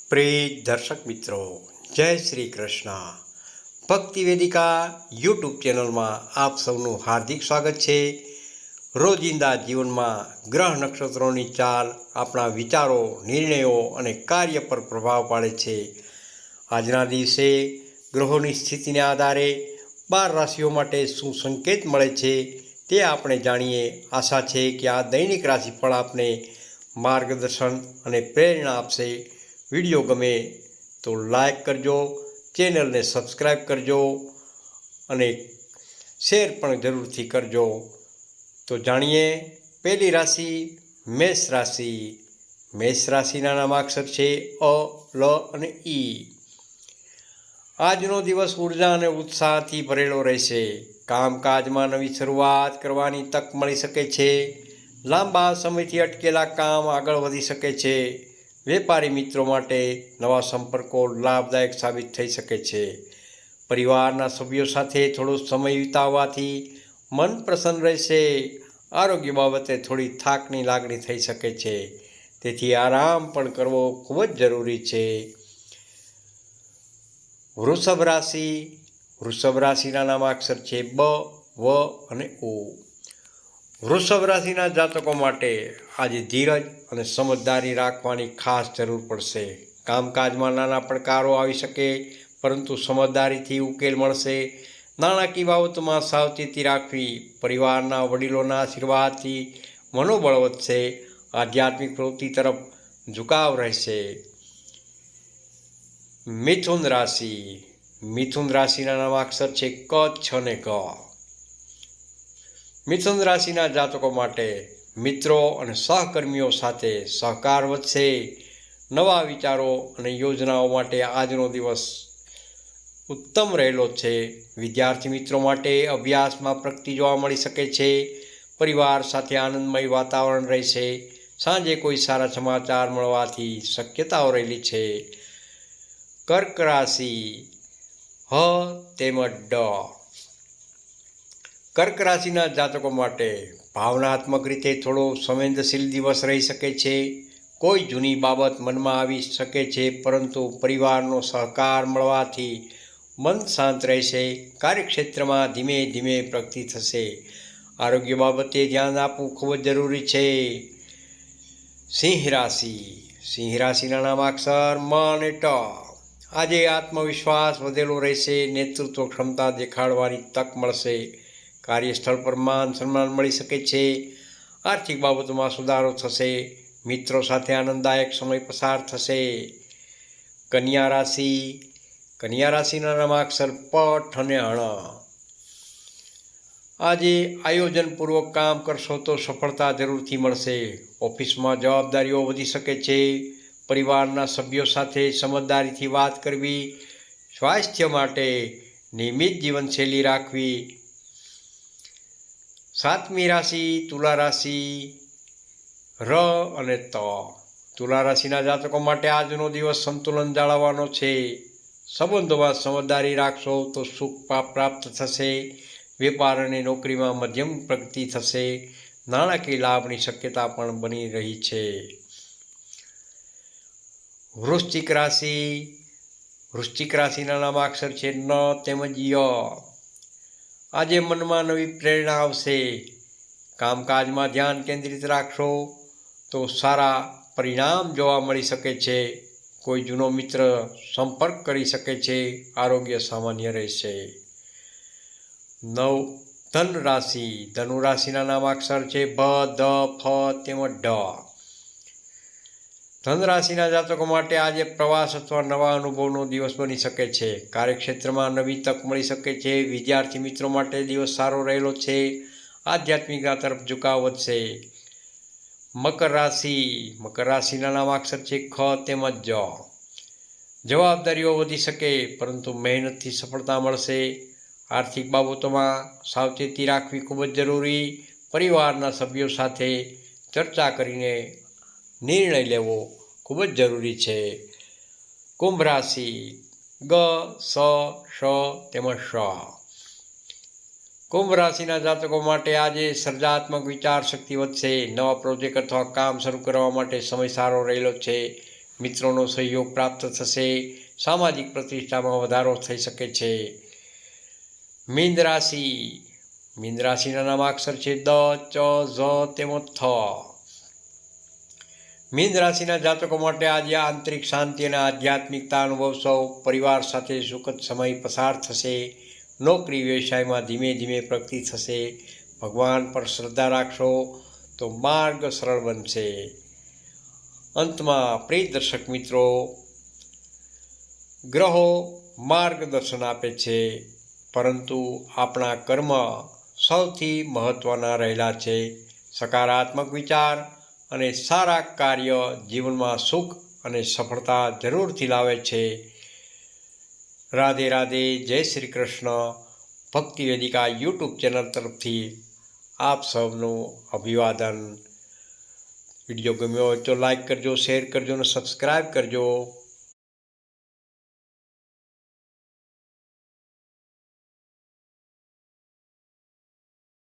પ્રિય દર્શક મિત્રો, જય શ્રી કૃષ્ણ. ભક્તિ વેદિકા યુટ્યુબ ચેનલમાં આપ સૌનું હાર્દિક સ્વાગત છે. રોજિંદા જીવનમાં ગ્રહ નક્ષત્રોની ચાલ આપણા વિચારો, નિર્ણયો અને કાર્ય પર પ્રભાવ પાડે છે. આજના દિવસે ગ્રહોની સ્થિતિને આધારે 12 રાશિઓ માટે શું સંકેત મળે છે તે આપણે જાણીએ. આશા છે કે આ દૈનિક રાશિફળ આપને માર્ગદર્શન અને પ્રેરણા આપશે. વિડીયો ગમે તો લાઈક કરજો, ચેનલને સબસ્ક્રાઈબ કરજો અને શેર પણ જરૂરથી કરજો. તો જાણીએ પહેલી રાશિ મેષ રાશિ. મેષ રાશિના નામાક્ષર છે અ, લ અને ઈ. આજનો દિવસ ઉર્જા અને ઉત્સાહથી ભરેલો રહેશે. કામકાજમાં નવી શરૂઆત કરવાની તક મળી શકે છે. લાંબા સમયથી અટકેલા કામ આગળ વધી શકે છે. વેપારી મિત્રો માટે નવા સંપર્કો લાભદાયક સાબિત થઈ શકે છે. પરિવારના સભ્યો સાથે થોડો સમય વિતાવવાથી મન પ્રસન્ન રહેશે. આરોગ્ય બાબતે થોડી થાકની લાગણી થઈ શકે છે, તેથી આરામ પણ કરવો ખૂબ જ જરૂરી છે. વૃષભ રાશિ. વૃષભ રાશિના નામાક્ષર છે બ, વ અને ઉ. વૃષભ રાશિના જાતકો માટે આજે ધીરજ અને સમજદારી રાખવાની ખાસ જરૂર પડશે. કામકાજમાં નાના પડકારો આવી શકે, પરંતુ સમજદારીથી ઉકેલ મળશે. નાણાકીય બાબતોમાં સાવચેતી રાખવી. પરિવારના વડીલોના આશીર્વાદથી મનોબળ વધશે. આધ્યાત્મિક પ્રવૃત્તિ તરફ ઝુકાવ રહેશે. મિથુન રાશિ. મિથુન રાશિના નામાક્ષર છે ક, છ અને ગ. મિથુન રાશિના જાતકો માટે મિત્રો અને સહકર્મીઓ સાથે સહકાર વધશે. નવા વિચારો અને યોજનાઓ માટે આજનો દિવસ ઉત્તમ રહેલો છે. વિદ્યાર્થી મિત્રો માટે અભ્યાસમાં પ્રગતિ જોવા મળી શકે છે. પરિવાર સાથે આનંદમય વાતાવરણ રહેશે. સાંજે કોઈ સારા સમાચાર મળવાથી શક્યતાઓ રહેલી છે. કર્ક રાશિ હ તેમજ ડ. કર્ક રાશિના જાતકો માટે ભાવનાત્મક રીતે થોડો સંવેદનશીલ દિવસ રહી શકે છે. કોઈ જૂની બાબત મનમાં આવી શકે છે, પરંતુ પરિવારનો સહકાર મળવાથી મન શાંત રહેશે. કાર્યક્ષેત્રમાં ધીમે ધીમે પ્રગતિ થશે. આરોગ્ય બાબતે ધ્યાન આપવું ખૂબ જ જરૂરી છે. સિંહ રાશિ. સિંહ રાશિના નામાક્ષર મ અને ટ. આજે આત્મવિશ્વાસ વધેલો રહેશે. નેતૃત્વ ક્ષમતા દેખાડવાની તક મળશે. કાર્યસ્થળ પર માન સન્માન મળી શકે છે. આર્થિક બાબતોમાં સુધારો થશે. મિત્રો સાથે આનંદદાયક સમય પસાર થશે. કન્યા રાશિ. કન્યા રાશિના નામાક્ષર પ, ઠ અને હણ. આજે આયોજનપૂર્વક કામ કરશો તો સફળતા જરૂરથી મળશે. ઓફિસમાં જવાબદારીઓ વધી શકે છે. પરિવારના સભ્યો સાથે સમજદારીથી વાત કરવી. સ્વાસ્થ્ય માટે નિયમિત જીવનશૈલી રાખવી. સાતમી રાશિ તુલા રાશિ ર અને ત. તુલા રાશિના જાતકો માટે આજનો દિવસ સંતુલન જાળવવાનો છે. સંબંધોમાં સમજદારી રાખશો તો સુખ પ્રાપ્ત થશે. વેપાર અને નોકરીમાં મધ્યમ પ્રગતિ થશે. નાણાકીય લાભની શક્યતા પણ બની રહી છે. વૃશ્ચિક રાશિ. વૃશ્ચિક રાશિના નામાક્ષર છે ન તેમજ ય. આજે મનમાં નવી પ્રેરણા આવશે. કામકાજમાં ધ્યાન કેન્દ્રિત રાખશો તો સારા પરિણામ જોવા મળી શકે છે. કોઈ જૂનો મિત્ર સંપર્ક કરી શકે છે. આરોગ્ય સામાન્ય રહેશે. ધન રાશિ. ધનુ રાશિના નામાક્ષર છે ભ, ધ, ફ તેમજ ઢ. ધન રાશિના જાતકો માટે આજે પ્રવાસ અથવા નવા અનુભવનો દિવસ બની શકે છે. કાર્યક્ષેત્રમાં નવી તક મળી શકે છે. વિદ્યાર્થી મિત્રો માટે દિવસ સારો રહેલો છે. આધ્યાત્મિકતા તરફ ઝુકાવ વધશે. મકર રાશિ. મકર રાશિના નામાક્ષર છે ખ તેમજ જ. જવાબદારીઓ વધી શકે, પરંતુ મહેનતથી સફળતા મળશે. આર્થિક બાબતોમાં સાવચેતી રાખવી ખૂબ જ જરૂરી. પરિવારના સભ્યો સાથે ચર્ચા કરીને નિર્ણય લેવો ખૂબ જ જરૂરી છે. કુંભ રાશિ. ગ, સ, શ તેમજ શ. કુંભ રાશિના જાતકો માટે આજે સર્જનાત્મક વિચાર શક્તિ વધશે. નવા પ્રોજેક્ટ અથવા કામ શરૂ કરવા માટે સમય સારો રહેલો છે. મિત્રોનો સહયોગ પ્રાપ્ત થશે, સામાજિક પ્રતિષ્ઠામાં વધારો થઈ શકે છે. મીન રાશિ. મીન રાશિના નામાક્ષર છે દ, ચ, ઝ તેમજ થ. મીન રાશિના જાતકો માટે આજે આંતરિક શાંતિ અને આધ્યાત્મિકતા અનુભવશો. પરિવાર સાથે સુખદ સમય પસાર થશે. નોકરી વ્યવસાયમાં ધીમે ધીમે પ્રગતિ થશે. ભગવાન પર શ્રદ્ધા રાખશો તો માર્ગ સરળ બનશે. અંતમાં પ્રિય દર્શક મિત્રો, ગ્રહો માર્ગદર્શન આપે છે, પરંતુ આપણા કર્મ સૌથી મહત્ત્વના રહેલા છે. સકારાત્મક વિચાર અને સારા કાર્ય જીવનમાં સુખ અને સફળતા જરૂરથી લાવે છે. રાધે રાધે. જય શ્રી કૃષ્ણ. ભક્તિ વેદિકા યુટ્યુબ ચેનલ તરફથી આપ સૌનું અભિવાદન. વિડીયો ગમ્યો હોય તો લાઈક કરજો, શેર કરજો અને સબસ્ક્રાઈબ કરજો.